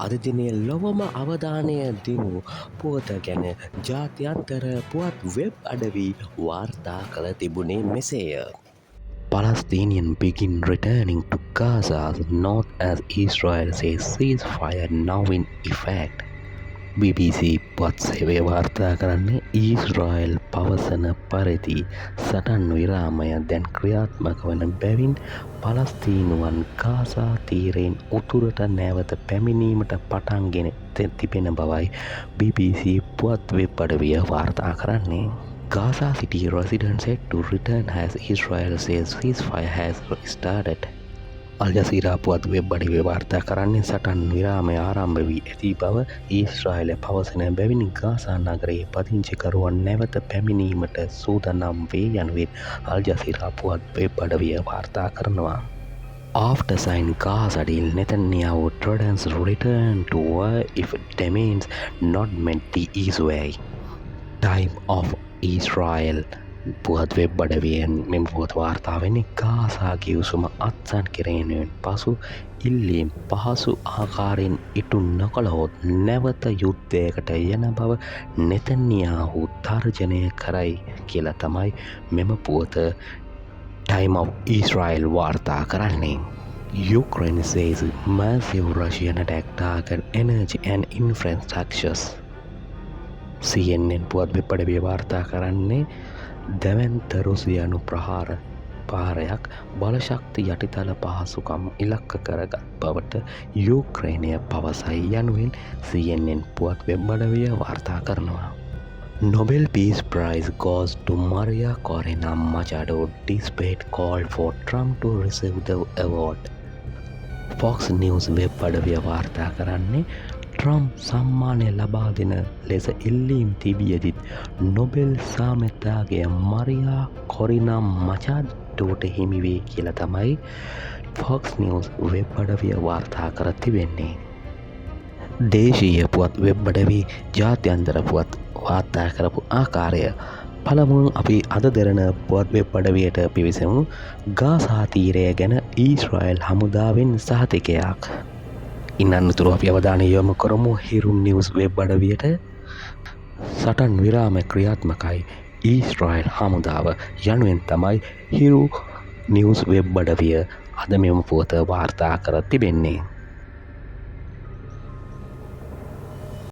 අද දිනේ ලොවම අවධානය දිනු පුවත ගැන ජාත්‍යන්තර පුවත් වෙබ් අඩවි වාර්තා කළ තිබුණේ මෙසේය. Palestinian begin returning to Gaza's north as Israel says ceasefire now in effect. BBC පුවත් සේවය වාර්තා කරන්නේ ඊශ්‍රායල් පවසන පරිදි සටන් විරාමය දැන් ක්‍රියාත්මක වන බැවින් පලස්තීනුවන් ගාසා තීරයෙන් උතුරට නැවත පැමිණීමට පටන්ගෙන තිබෙන බවයි BBC පුවත් වෙබ් අඩවිය වාර්තා කරන්නේ. Gaza City residents said to return as Israel says ceasefire has started. Al Jazeera පුවත් වෙබ් අඩවිය වාර්තා කරන්නේ සටන් විරාමය ආරම්භ වී ඇති බව ඊශ්‍රායලය පවසන බැවින් ගාසා නගරයේ පදිංචිකරුවන් නැවත පැමිණීමට සූදානම් වේ යනුවෙන් අල්ජසීරා පුවත් වෙබ් අඩවිය වාර්තා කරනවා. After signing Gaza deal, Netanyahu threatens return to war if demands not met the Israel. Time of Israel පුවත් වෙබ් අඩවියෙන් මෙම පුවත් වාර්තාවෙන්නේ ගාසාගේ උසුම අත්සන් කිරීමෙන් පසු ඉල්ලීම් පහසු ආකාරයෙන් ඉටු නොකළහොත් නැවත යුද්ධයකට යන බව නෙතන්යාහු තර්ජනය කරයි කියලා තමයි මෙම පුවත Time of Israel වාර්තා කරන්නේ. Ukraine says massive Russian attack target energy and infrastructures. CNN පුවත් වෙබ් අඩවිය වාර්තා කරන්නේ දැවන්ත රුසියානු පාරයක් බලශක්ති යටිතල පහසුකම් ඉලක්ක කරගත් බවට යුක්‍රේනය පවසයි යනුවෙන් CNN පුවත් වෙබ් අඩවිය වාර්තා කරනවා. Nobel Peace Prize goes to Maria Corina Machado despite call for Trump to receive the award. Fox News web අඩවිය වාර්තා කරන්නේ ට්‍රම්ප් සම්මානය ලබා දෙන ලෙස ඉල්ලීම් තිබියදිත් නොබෙල් සාමෙතාගේ මරියා කොරිනා මචාඩෝට හිමිවේ කියලා තමයි ෆොක්ස් නිවුස් වෙබ් අඩවිය වාර්තා කර තිබෙන්නේ. දේශීය පුවත් වෙබ් අඩවි ජාත්‍යන්තර පුවත් වාර්තා කරපු ආකාරය පළමුුවන් අපි අද දෙරන පුවත් වෙබ් අඩවියට පිවිසමු ගාසා තීරය ගැන ඊශ්‍රායල් හමුදාවෙන් සහතිකයක්. ඉන්නතුරු අපි අවධානය යොමු කරමු හිරු නිවුස් වෙබ් අඩවියට. සටන් විරාම ක්‍රියාත්මකයි ඊශ්‍රායල් හමුදාව යනුවෙන් තමයි හිරු නිවුස් වෙබ් අඩවිය අද මෙම පුවත වාර්තා කර තිබෙන්නේ.